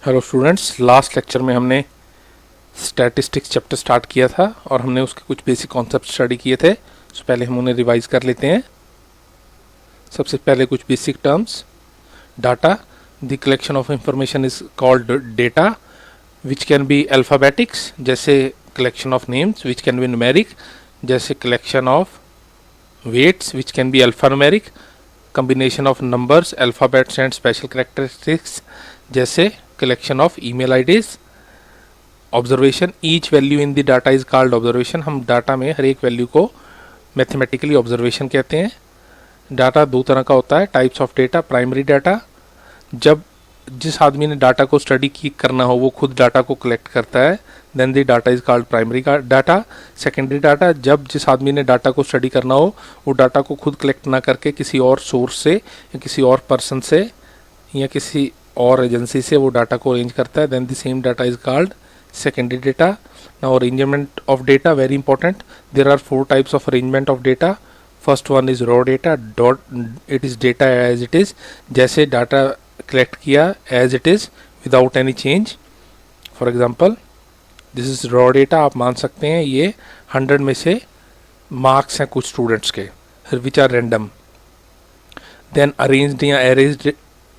Hello students, last lecture में हमने statistics chapter start किया था और हमने उसके कुछ बेसिक कॉन्सेप्ट स्टडी किए थे। तो पहले हम उन्हें रिवाइज कर लेते हैं। सबसे पहले कुछ basic terms. Data, the collection of information is called data which can be alphabetics, जैसे collection of names, which can be numeric, जैसे collection of weights, which can be alphanumeric, combination of numbers, alphabets and special characteristics, जैसे collection of email IDs. Observation, each value in the data is called observation. हम data में हर एक value को mathematically observation कहते हैं। Data दो तरह का होता है, types of data. Primary data, जब जिस आदमी ने डाटा को स्टडी की करना हो वो खुद डाटा को कलेक्ट करता है, then the data is called primary data. Secondary data, जब जिस आदमी ने डाटा को स्टडी करना हो वो डाटा को खुद कलेक्ट ना करके किसी और सोर्स से या किसी और पर्सन से या किसी और एजेंसी से वो डाटा को अरेंज करता है, then the same data is called secondary data. Now arrangement of data, very important. There are 4 types of arrangement of data. First one is raw data, it is data as it is, जैसे data collect किया as it is without any change. For example this is raw data. आप मान सकते हैं ये 100 में से marks हैं कुछ स्टूडेंट्स के, which are random. Then arranged या अरेंज्ड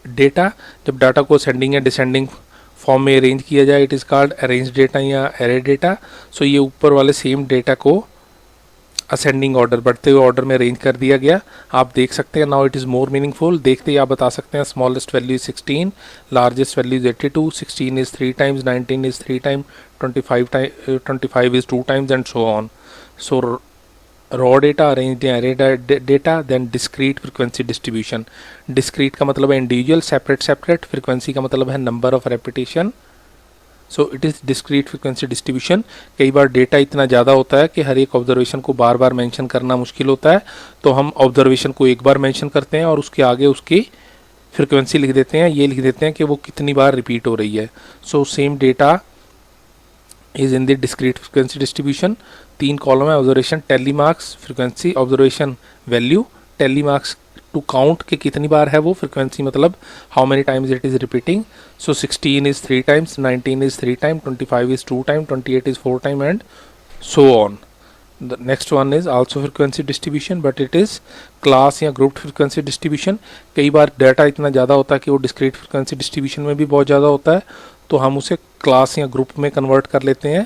डेटा, जब डाटा को असेंडिंग या डिसेंडिंग फॉर्म में अरेंज किया जाए, it is called arranged data या एरे डेटा। सो ये ऊपर वाले सेम डेटा को असेंडिंग ऑर्डर, बढ़ते हुए ऑर्डर में अरेंज कर दिया गया। आप देख सकते हैं, now it is more meaningful. देखते ही आप बता सकते हैं smallest value is 16, largest value is 82, 16 is 3 times, 19 is 3 time, 25 is 2 times and so on. So raw data, arranged array data. Then discrete frequency distribution. Discrete का मतलब है individual, separate separate. Frequency का मतलब है number of repetition. So it is discrete frequency distribution. कई बार data इतना ज़्यादा होता है कि हर एक ऑब्जर्वेशन को बार बार मेंशन करना मुश्किल होता है, तो हम ऑब्जर्वेशन को एक बार मेंशन करते हैं और उसके आगे उसकी फ्रिक्वेंसी लिख देते हैं, ये लिख देते हैं कि वो कितनी बार रिपीट हो रही है। So same data is in the discrete frequency distribution. 3 column है, observation, tally marks, frequency, observation value. Tally marks to count कि कितनी बार है वो, फ्रिक्वेंसी मतलब how many times it is repeating. So 16 is 3 times, 19 is 3 time, 25 is 2 time, 28 is 4 time and so on. The next one is also frequency distribution, but it is class या group frequency distribution. कई बार data इतना ज़्यादा होता है कि वो discrete frequency distribution में भी बहुत ज़्यादा होता है, तो हम उसे क्लास या ग्रुप में कन्वर्ट कर लेते हैं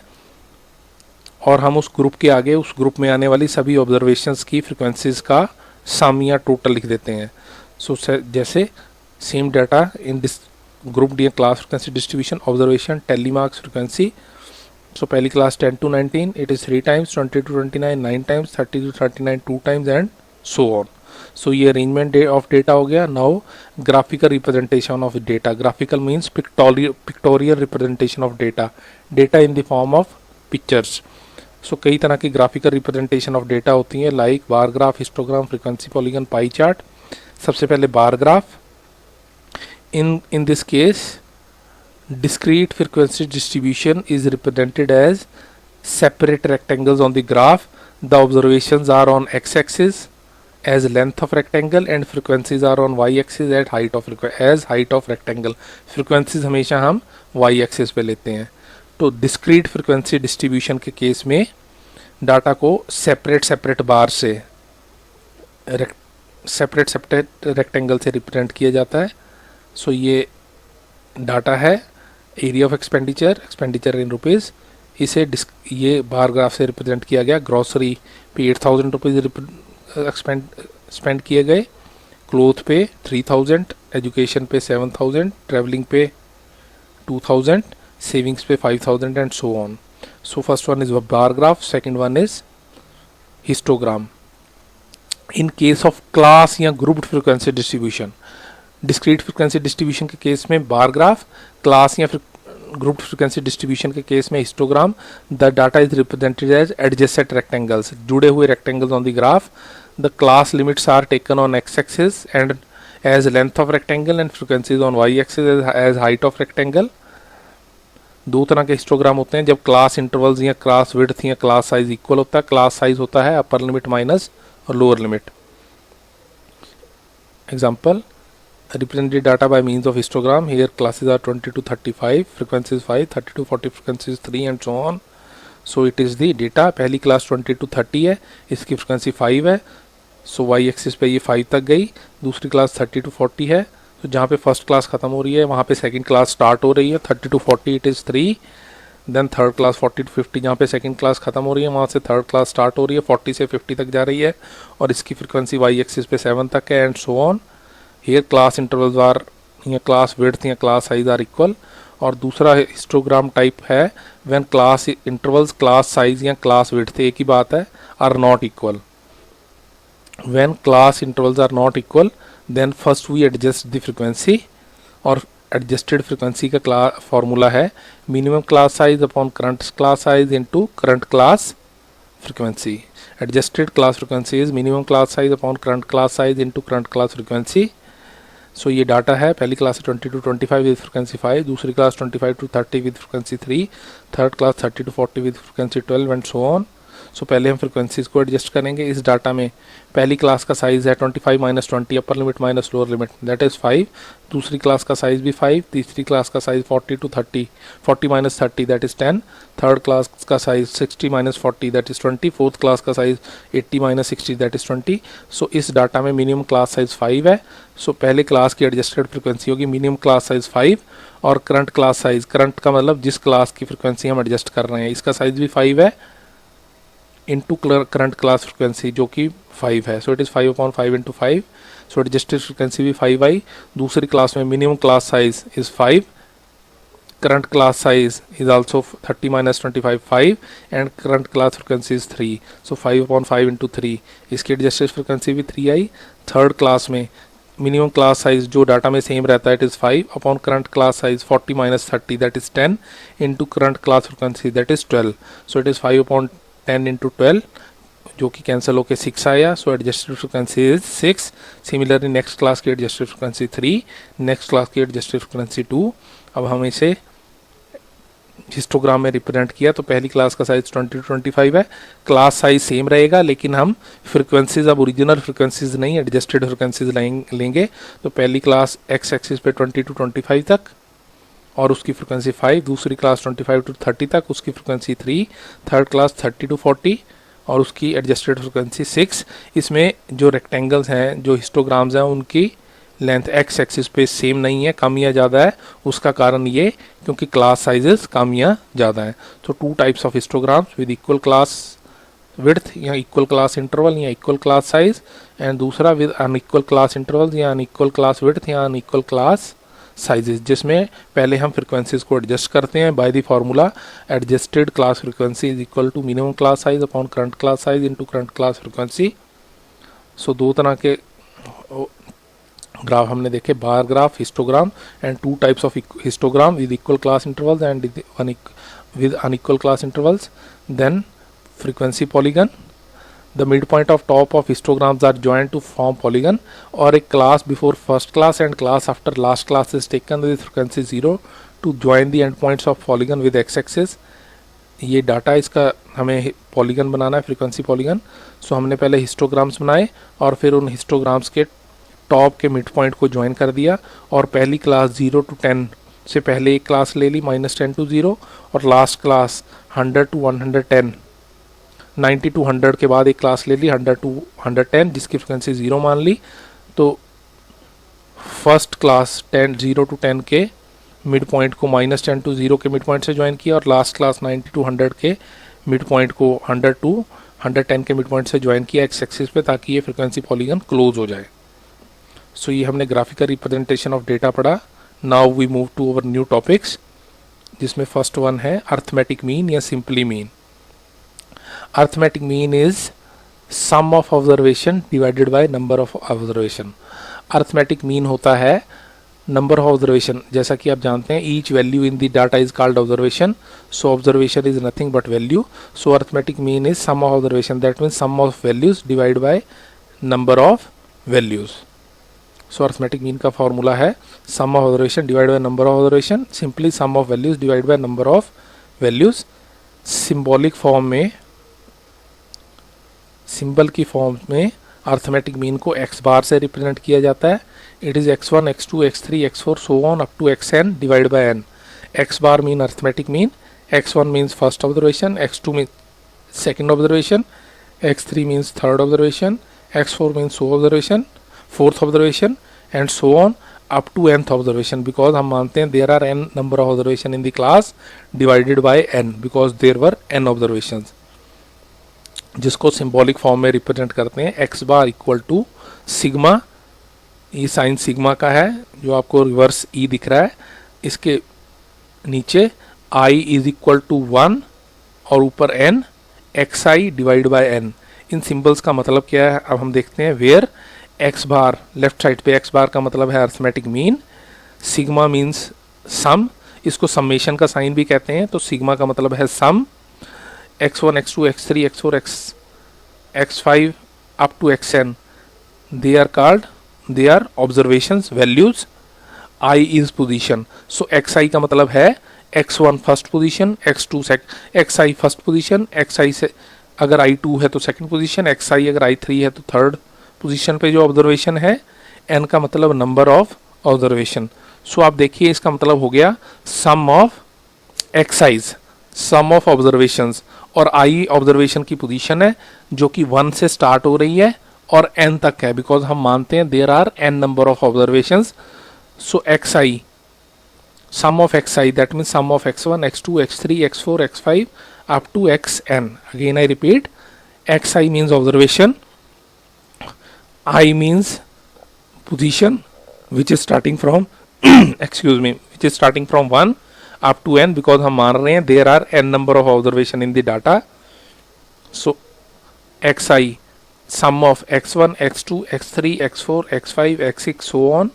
और हम उस ग्रुप के आगे उस ग्रुप में आने वाली सभी ऑब्जर्वेशंस की फ्रिक्वेंसीज का सम या टोटल लिख देते हैं। सो जैसे same data in this grouped class frequency distribution, observation, tally marks, frequency. So पहली class 10 to 19 it is 3 times, 20 to 29 9 times, 30 to 39 2 times and so on. So ये arrangement of data हो गया। Now graphical representation of data. Graphical means pictorial representation of data, data in the form of pictures. So कई तरह की graphical representation of data होती हैं, like bar graph, histogram, frequency, polygon, pie chart. सबसे पहले bar graph. In this case discrete frequency distribution is represented as separate rectangles on the graph. The observations are on x-axis as length of rectangle and frequencies are on y-axis as height of rectangle. Frequencies हमेशा हम y-axis पे लेते हैं। तो discrete frequency distribution के case में data को separate बार से सेपरेट रेक्टेंगल से रिप्रेजेंट किया जाता है। सो ये डाटा है। Area of expenditure in rupees, इसे ये बार ग्राफ से रिप्रेजेंट किया गया। ग्रॉसरी पे 8000 रुपीज़ स्पेंड किए गए, क्लोथ पे 3000, एजुकेशन पे 7000, ट्रैवलिंग पे 2000, सेविंग्स पे 5000 and so on. So first one is bar graph, second one is histogram. In case of class या grouped frequency distribution, discrete frequency distribution के केस में बार ग्राफ, क्लास या group frequency distribution के case में histogram. The data is represented as adjacent rectangles, जुड़े हुए rectangles on the graph. The class limits are taken on X axis and as length of rectangle and frequencies on Y axis as height of rectangle. दो तरह के histogram होते हैं, जब class intervals या class width या class size equal होता है। क्लास साइज होता है अपर लिमिट माइनस और lower limit. Example represent the data by means of histogram. Here classes are 20 to 35, frequencies 5, 30 to 40 frequencies 3 and so on. So it is the data. पहली class 20 to 30 है, इसकी frequency 5 है, सो Y axis पे ये 5 तक गई. दूसरी क्लास 30 to 40 है, तो जहाँ पे फर्स्ट क्लास ख़त्म हो रही है वहाँ पे सेकंड क्लास स्टार्ट हो रही है. 30 to 40 it is 3. Then third class 40 to 50, जहाँ पे सेकंड क्लास ख़त्म हो रही है वहाँ से थर्ड क्लास स्टार्ट हो रही है, 40 से 50 तक जा रही है, और इसकी फ्रिक्वेंसी वाई एक्सिस पे 7 तक है, and so on. Here class intervals are या क्लास विड्थ या क्लास साइज आर इक्वल. और दूसरा हिस्टोग्राम टाइप है when class intervals, class size या क्लास विड्थ एक ही बात है, are not equal. When class intervals are not equal then first we adjust the frequency. और एडजस्टेड फ्रिक्वेंसी का फॉर्मूला है minimum class size upon current class size into current class frequency. Adjusted class frequency is minimum class size upon current class size into current class frequency. So ये data है. पहली class 20 to 25 with frequency 5, दूसरी class 25 to 30 with frequency 3, third class 30 to 40 with frequency 12 and so on. So पहले हम frequencies को adjust करेंगे. इस data में पहली क्लास का साइज़ है 25 - 20 अपर limit minus lower limit, that is 5. दूसरी क्लास का साइज़ भी 5. तीसरी क्लास का size 40 to 30, 40 - 30 that is 10. Third class का size 60 - 40 that is 20. Fourth class का साइज़ 80 - 60 दैट इज़ 20. सो इस डाटा में मिनिमम क्लास साइज़ 5 है. सो पहले क्लास की एडजस्टेड फ्रिक्वेंसी होगी मिनिमम क्लास साइज़ 5, और करंट क्लास साइज़, करंट का मतलब जिस क्लास की फ्रिक्वेंसी हम एडजस्ट कर रहे हैं, इसका साइज़ भी 5 है इंटू करंट क्लास फ्रिक्वेंसी जो कि 5 है. So it is 5/5 into 5. So adjusted frequency भी 5 आई. दूसरी क्लास में minimum class size is 5, current class size is also 30 - 25 5, and current class frequency is 3. So 5/5 into 3, इसकी एडजस्टेड फ्रिक्वेंसी भी 3 आई. थर्ड क्लास में minimum class size जो data में same रहता है it is 5 upon current class size 40 - 30 that is 10 into current class frequency that is 12. So it is 5/10 into 12 जो कि cancel होकर 6 आया. So adjusted frequency is 6. Similarly next class की adjusted frequency 3, next class की adjusted frequency 2. अब हम इसे histogram में रिप्रेजेंट किया तो पहली क्लास का साइज 20 to 25 है. क्लास साइज सेम रहेगा लेकिन हम फ्रिक्वेंसीज अब ओरिजिनल फ्रिक्वेंसीज नहीं एडजस्टेड फ्रिक्वेंसीज लेंगे. तो पहली क्लास एक्स एक्सिस पे 20 to 25 तक और उसकी फ्रिक्वेंसी 5, दूसरी क्लास 25 to 30 तक उसकी फ्रिक्वेंसी 3, थर्ड क्लास 30 to 40 और उसकी एडजस्टेड फ्रिक्वेंसी 6. इसमें जो रेक्टेंगल्स हैं, जो हिस्टोग्राम्स हैं, उनकी लेंथ एक्स एक्सिस पे सेम नहीं है, कम या ज़्यादा है. उसका कारण ये क्योंकि क्लास साइजेस कम या ज़्यादा है. तो 2 types of histograms with equal class width या इक्वल क्लास इंटरवल या इक्वल क्लास साइज, एंड दूसरा विद अनइक्वल क्लास इंटरवल या अनइक्वल क्लास विड्थ या अनइक्वल क्लास साइजेस, जिसमें पहले हम फ्रिक्वेंसीज को एडजस्ट करते हैं by the formula adjusted class frequency is equal to minimum class size upon current class size into current class frequency. So 2 तरह के ग्राफ हमने देखे, bar graph, histogram, and 2 types of histogram with equal class intervals and with unequal class intervals. Then frequency polygon. The midpoint of top of histograms are joined to form polygon, or a class before first class and class after last class is taken with frequency 0 to join the endpoints of polygon with x-axis. ये data इसका हमें polygon बनाना है, frequency polygon. सो हमने पहले histograms बनाए और फिर उन हिस्टोग्राम्स के टॉप के मिड पॉइंट को ज्वाइन कर दिया, और पहली क्लास 0 to 10 से पहले एक क्लास ले ली -10 to 0, और लास्ट क्लास 100 to 110, 90 to 100 के बाद एक क्लास ले ली 100 to 110 जिसकी फ्रिक्वेंसी 0 मान ली. तो फर्स्ट क्लास 0 to 10 के मिड पॉइंट को -10 to 0 के मिड पॉइंट से ज्वाइन किया, और लास्ट क्लास 90 to 100 के मिड पॉइंट को 100 to 110 के मिड पॉइंट से ज्वाइन किया एक्स एक्सिस पे, ताकि ये फ्रिक्वेंसी पॉलीगन क्लोज हो जाए. सो ये हमने ग्राफिकल रिप्रेजेंटेशन ऑफ डेटा पढ़ा. Now we move to our new topics, जिसमें फर्स्ट वन है अर्थमेटिक मीन या simply mean. Arithmetic mean is sum of observation divided by number of observation. Arithmetic mean होता है number of observation. जैसा कि आप जानते हैं each value in the data is called observation. So observation is nothing but value. So arithmetic mean is sum of observation, that means sum of values divide by number of values. So arithmetic mean का formula है sum of observation divide by number of observation, simply sum of values divide by number of values. Symbolic form में, symbol की form में arithmetic mean को x बार से represent किया जाता है. it is x1, x2, x3, x4, so on up to xn divided by n. X bar mean arithmetic mean, x1 means first observation, x2 means second observation, x3 means third observation, x4 means fourth observation, and so on up to nth observation, because हम मानते हैं there are n number of observation in the class divided by n, because there were n observations, जिसको symbolic form में represent करते हैं x bar equal to sigma, ये sign sigma का है जो आपको रिवर्स ई दिख रहा है, इसके नीचे i इज इक्वल टू 1 और ऊपर n, xi divide by n. इन सिंबल्स का मतलब क्या है अब हम देखते हैं. Where x bar, left side पे x बार का मतलब है arithmetic mean, sigma means sum, इसको समेशन का साइन भी कहते हैं, तो सिग्मा का मतलब है सम, x1, x2, x3, x4, x5 up to xn, they are called, they are observations values. I is position, so xi का मतलब है x1 first position, x2 xi first position, xi से अगर i2 है तो सेकंड पोजीशन, xi अगर i3 है तो थर्ड पोजीशन पे जो ऑब्जर्वेशन है. n का मतलब नंबर ऑफ ऑब्जर्वेशन. सो आप देखिए इसका मतलब हो गया sum of xi's, sum of observations, और आई ऑब्जर्वेशन की पोजीशन है जो कि 1 से स्टार्ट हो रही है और n तक है, बिकॉज हम मानते हैं there are n number of observations. So xi, sum of xi, that means sum of x1, x2, x3, x4, x5 up to xn. Again I repeat, xi means observation, I means position which is starting from excuse me, which is starting from 1 up to n, because हम मान रहे हैं there are n number of observation in the data. So xi, sum of x1, x2, x3, x4, x5, x6, so on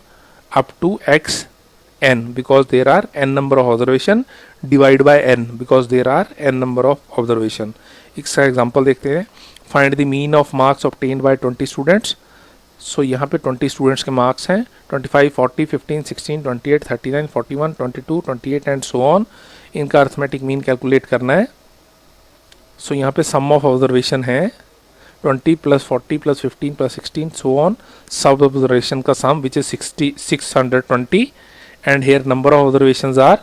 up to xn, because there are n number of observation, divide by n, because there are n number of observation. इसका example देखते हैं. Find the mean of marks obtained by 20 students. So यहाँ पे 20 students के marks हैं 25, 40, 15, 16, 28, 39, 41, 22, 28 and so on. इनका arithmetic mean calculate करना है. सो यहाँ पे सम ऑफ ऑब्जर्वेशन है 20 plus 40 plus 15 plus 16 so on, सब ऑब्जर्वेशन का sum which is 620, and here number of observations are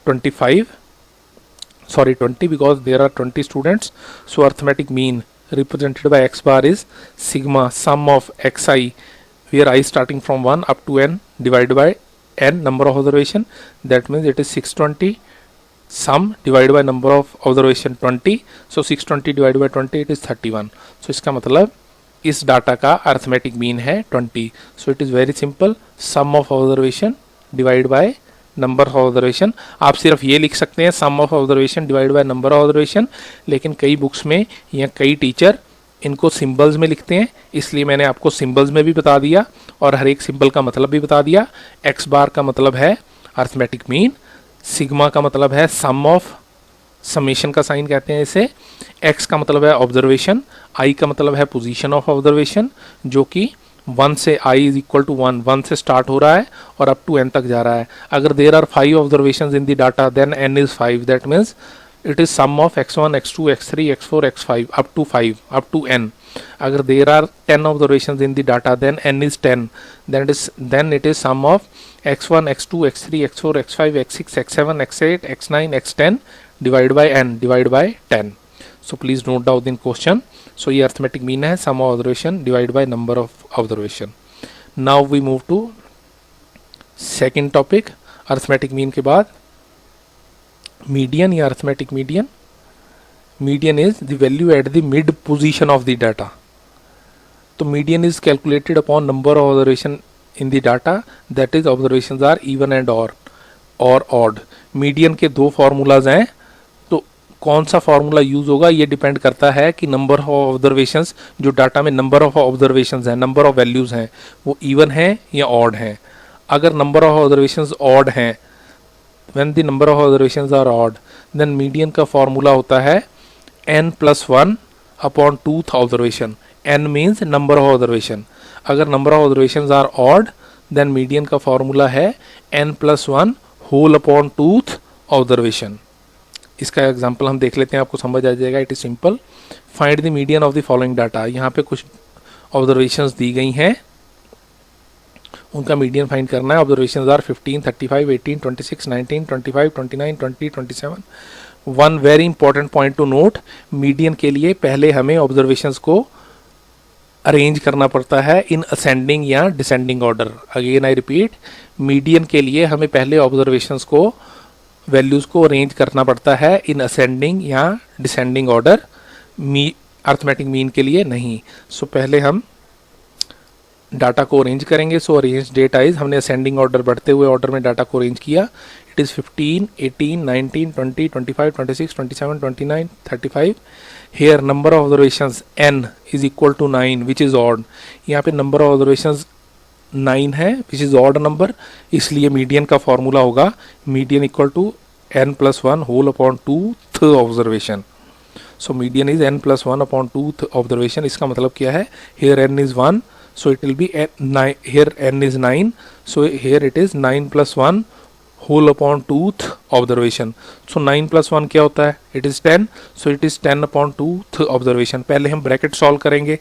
20 because there are 20 students. So arithmetic mean represented by x bar is sigma sum of xi, where I starting from 1 up to n divided by n number of observation. That means it is 620 sum divided by number of observation 20. So 620 divided by 20 it is 31. So इसका मतलब इस data का arithmetic mean है 20. So it is very simple, sum of observation divided by number of observation. आप सिर्फ ये लिख सकते हैं sum of observation divide by number of observation, लेकिन कई बुक्स में या कई टीचर इनको सिंबल्स में लिखते हैं, इसलिए मैंने आपको सिंबल्स में भी बता दिया और हर एक सिंबल का मतलब भी बता दिया. एक्स बार का मतलब है अर्थमेटिक मीन, सिग्मा का मतलब है सम ऑफ, समेशन का साइन कहते हैं इसे, एक्स का मतलब है ऑब्जर्वेशन, आई का मतलब है पोजीशन ऑफ ऑब्जर्वेशन, जो कि 1 से i इज इक्वल टू 1 से स्टार्ट हो रहा है और अप टू n तक जा रहा है. अगर there are 5 observations in the data then n is 5, that means it is sum of x1, x2, x3, x4, x5 up to 5 up to n. अगर there are 10 observations in the data then n is 10, then it is sum of x1, x2, x3, x4, x5, x6, x7, x8, x9, x10 divide by n divide by 10. So please note down in question. So ये arithmetic mean है sum of observation divided by number of observation. Now we move to second topic. Arithmetic mean के बाद median या arithmetic median. Median is the value at the mid position of the data. तो median is calculated upon number of observation in the data, that is observations are even and or odd. Median के दो formulas हैं, कौन सा formula use होगा ये depend करता है कि नंबर ऑफ ऑब्जर्वेशंस, जो डाटा में नंबर ऑफ ऑब्जर्वेशंस हैं, नंबर ऑफ वैल्यूज हैं, वो इवन हैं या ऑड हैं. अगर नंबर ऑफ ऑब्जर्वेशंस ऑड हैं, when the number of observations are odd, then median का फार्मूला होता है n+1 upon 2th observation. n means number of observation. अगर number of observations are odd, then median का फार्मूला है n+1 whole upon 2th observation. इसका example हम देख लेते हैं, आपको समझ आ जाएगा. It is simple. Find the median of the following data. यहाँ पे कुछ ऑब्जर्वेशंस दी गई हैं. उनका मीडियन फाइंड करना है। Observations are 15, 35, 18, 26, 19, 25, 29, 20, 27। One very important point to note, median के लिए पहले हमें ऑब्जर्वेशंस को अरेंज करना पड़ता है इन असेंडिंग या descending order. Again I repeat, median के लिए हमें पहले ऑब्जर्वेशंस को वैल्यूज़ को अरेंज करना पड़ता है इन असेंडिंग या डिसेंडिंग ऑर्डर, अर्थमेटिक मीन के लिए नहीं। सो पहले हम डाटा को अरेंज करेंगे। सो अरेंज डेटा इज, हमने असेंडिंग ऑर्डर बढ़ते हुए ऑर्डर में डाटा को अरेंज किया। It is 15, 18, 19, 20, 25, 26, 27, 29, 35। Here number of observations n is equal to 9 which is odd. यहाँ पे नंबर ऑफ ऑब्जर्वेशंस 9 है विच इज़ ऑड नंबर, इसलिए मीडियन का फॉर्मूला होगा median equal to n+1 whole upon 2th observation. So median is n+1 upon 2th observation. इसका मतलब क्या है, here n is 1, so it will be here n is 9, so here it is 9+1 whole upon 2th observation। so 9+1 क्या होता है, it is 10, so it is 10 upon 2th observation। पहले हम bracket solve करेंगे।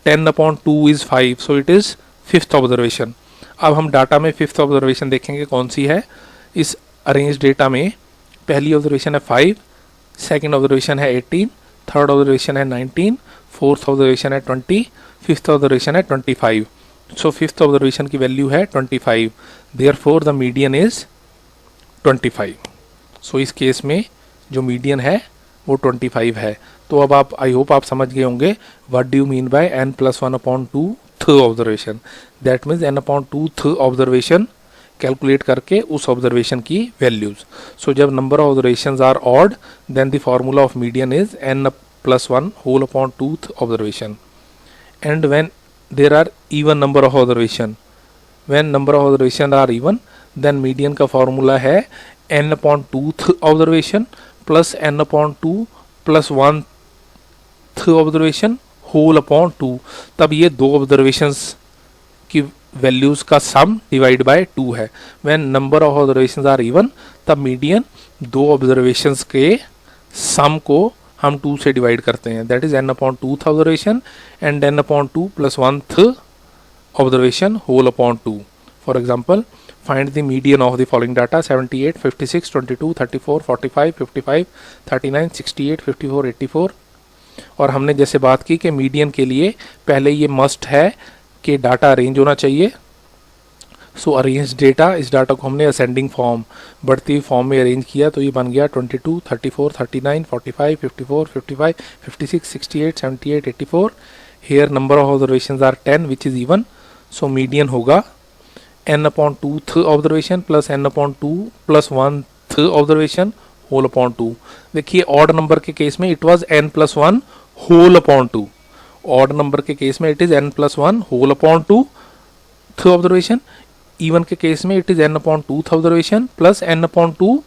10 upon 2 is 5, so it is 5th observation। अब हम data में 5th observation देखेंगे कौन सी है। इस अरेंज डेटा में पहली ऑब्जर्वेशन है 5, सेकेंड ऑब्जर्वेशन है 18, थर्ड ऑब्जर्वेशन है 19, फोर्थ ऑब्जर्वेशन है 20, फिफ्थ ऑब्जर्वेशन है 25। सो फिफ्थ ऑब्जर्वेशन की वैल्यू है 25, देयरफॉर द मीडियन इज 25। सो इस केस में जो मीडियन है वो 25 है। तो अब आप, आई होप आप समझ गए होंगे what do you mean by n+1 upon 2th observation. That means n upon 2th observation calculate करके उस ऑब्जर्वेशन की वैल्यूज। सो जब number of observations are odd, then the formula of median is n+1 whole upon 2th observation. And when there are even number of observation, when number of observation are even, then median का formula है n upon 2th observation plus n upon 2 plus 1th observation whole upon 2। तब ये दो observations की values का sum divide by 2 है। when number of observations are even, तब median दो observations के sum को हम 2 से डिवाइड करते हैं। That is n upon 2th observation and n upon 2 plus 1th observation whole upon 2। For example, find the median of the following data 78, 56, 22, 34, 45, 55, 39, 68, 54, 84। और हमने जैसे बात की कि मीडियन के लिए पहले ये मस्ट है कि डाटा अरेंज होना चाहिए। सो अरेंज डेटा, इस डाटा को हमने असेंडिंग फॉर्म, बढ़ती हुई फॉर्म में अरेंज किया तो ये बन गया 22, 34, 39, 45, 54, 55, 56, 68, 78, 84। Here number of observations are 10 which is even. So median होगा n upon 2th observation plus n upon 2 plus 1th observation whole upon 2। देखिए ऑड नंबर के केस में it was n+1 whole upon 2, odd number के case में it is n+1 whole upon 2th observation. Even के case में it is n upon 2th observation plus n upon 2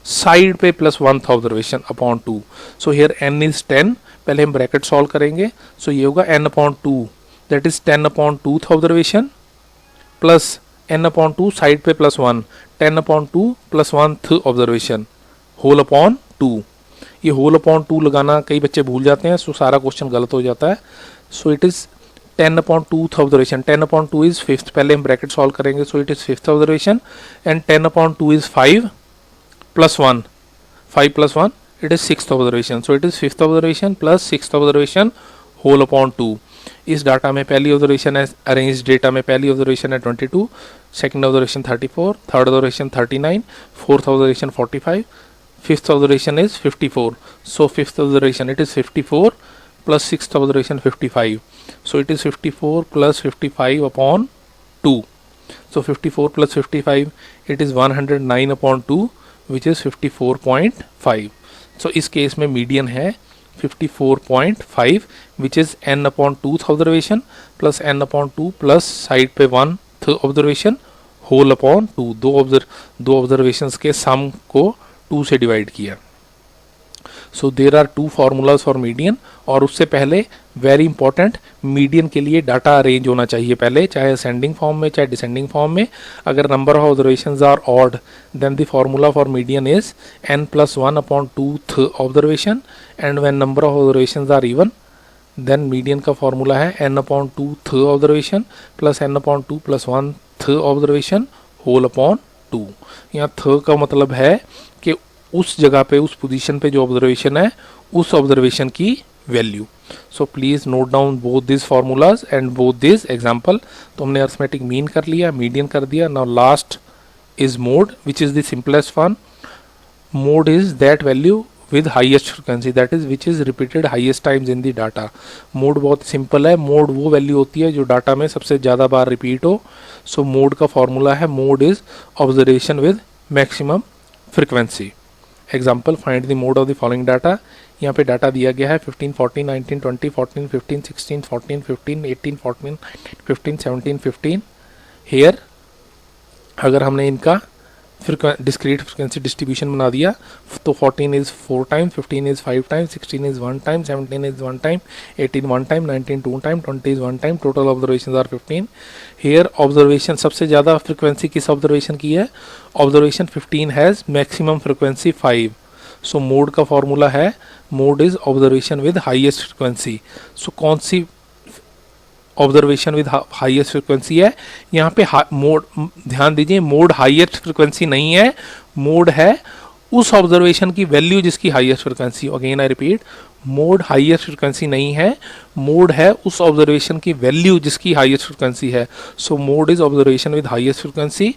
side पे plus 1th observation upon 2। So here n is 10, पहले हम bracket solve करेंगे। सो ये होगा n upon 2, that is 10 upon 2th observation plus n upon 2 side पे plus 1, 10 upon 2 plus 1th observation whole upon 2। ये whole upon 2 लगाना कई बच्चे भूल जाते हैं, सो सारा क्वेश्चन गलत हो जाता है। So it is 10 upon 2th observation, 10 upon 2 is 5th, पहले हम ब्रैकेट सॉल्व करेंगे। So it is 5th observation and 10 upon 2 is 5 plus 1, 5 plus 1 it is 6th observation. So it is 5th observation plus 6th observation whole upon 2। इस data में पहली observation है, arrange data में पहली observation है 22, second observation 34, third observation 39, fourth observation 45, fifth observation is 54। So fifth observation it is 54 plus sixth observation 55। So it is 54 plus 55 upon 2. So 54 plus 55, it is 109 upon 2, which is 54.5. So इस case में median है 54.5, which is n upon 2th observation plus n upon 2 plus side पे 1th observation whole upon 2। दो observations के सम को 2 से divide किया। So there are 2 formulas for median. और उससे पहले वेरी इंपॉर्टेंट, मीडियन के लिए डाटा अरेंज होना चाहिए पहले, चाहे असेंडिंग फॉर्म में चाहे डिसेंडिंग फॉर्म में। अगर number of observations are odd, then the formula for median is n+1 upon 2th observation and when number of observations are even, then median का फॉर्मूला है n/2 th observation plus n/2 + 1 th observation whole upon 2। यहाँ th का मतलब है कि उस जगह पे, उस पोजीशन पे जो ऑब्जर्वेशन है, उस ऑब्जर्वेशन की value. So please note down both this formulas and both this example. तो हमने अरिथमेटिक मीन कर लिया, मीडियन कर दिया। Now last is mode which is the simplest one. Mode is that value with highest frequency, that is which is repeated highest times in the data। Mode बहुत simple है, mode वो value होती है जो data में सबसे ज़्यादा बार repeat हो। सो मोड का फॉर्मूला है mode is observation with maximum frequency. Example, find the mode of the following data. यहाँ पे डाटा दिया गया है 15, 14, 19, 20, 14, 15, 16, 14, 15, 18, 14, 15, 17, 15। हेयर अगर हमने इनका डिस्क्रीट फ्रिक्वेंसी डिस्ट्रीब्यूशन बना दिया तो 14 is 4 time, 15 is 5 time, 16 is 1 time, 17 is 1 time, 18 1 time, 19 2 time, 20 is 1 time. Total observation are 15। Here observation सबसे ज़्यादा फ्रिक्वेंसी किस ऑब्जर्वेशन की है? Observation 15 has maximum frequency 5। So mode का फॉर्मूला है mode is observation with highest frequency. So कौन सी observation with highest frequency है? यहाँ पे मोड, ध्यान दीजिए, मोड हाईएस्ट फ्रिक्वेंसी नहीं है, मोड है उस ऑब्जर्वेशन की वैल्यू जिसकी highest frequency. Again I repeat, mode highest frequency नहीं है, मोड है उस ऑब्जर्वेशन की वैल्यू जिसकी हाईएस्ट फ्रिक्वेंसी है। So mode is observation with highest frequency.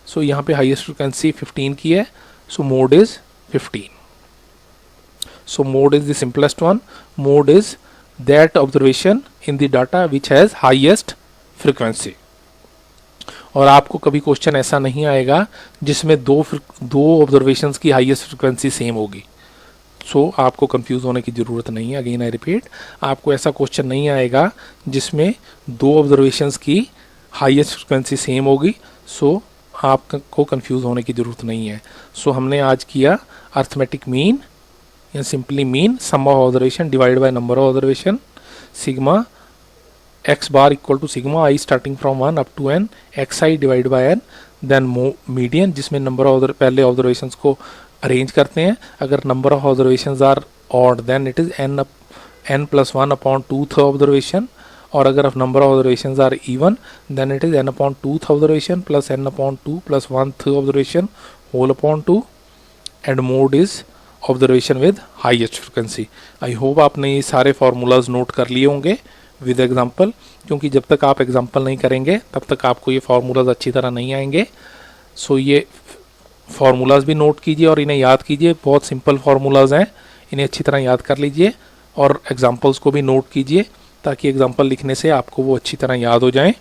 So यहाँ पे हाईएस्ट फ्रिक्वेंसी 15 की है, so mode is 15। So mode is the simplest one. Mode is that observation in the data which has highest frequency। और आपको कभी question ऐसा नहीं आएगा जिसमें दो ऑब्जर्वेशंस की हाईएस्ट फ्रिक्वेंसी सेम होगी। सो आपको कंफ्यूज होने की ज़रूरत नहीं है। अगेन आई रिपीट, आपको ऐसा क्वेश्चन नहीं आएगा जिसमें दो ऑब्जर्वेशंस की हाईएस्ट फ्रिक्वेंसी सेम होगी। सो आपको कंफ्यूज होने की ज़रूरत नहीं है। सो हमने आज किया अरिथमेटिक मीन या simply mean, sum of observation divide by number of observation, sigma X bar equal to sigma I starting from 1 up to n, X I divide by n, then median जिसमें number of पहले observations को arrange करते हैं। अगर number of observations are odd then it is n + 1 upon 2th observation, और अगर number of observations are even then it is n upon 2th observation plus n upon 2 + 1th observation whole upon 2, and mode is observation with highest frequency. I hope आपने ये सारे formulas note कर लिए होंगे with example, क्योंकि जब तक आप एग्जांपल नहीं करेंगे तब तक आपको ये फार्मूलाज अच्छी तरह नहीं आएंगे। सो ये फार्मूलाज भी नोट कीजिए और इन्हें याद कीजिए। बहुत सिंपल फार्मूलाज हैं, इन्हें अच्छी तरह याद कर लीजिए और एग्जांपल्स को भी नोट कीजिए ताकि एग्जांपल लिखने से आपको वो अच्छी तरह याद हो जाएं।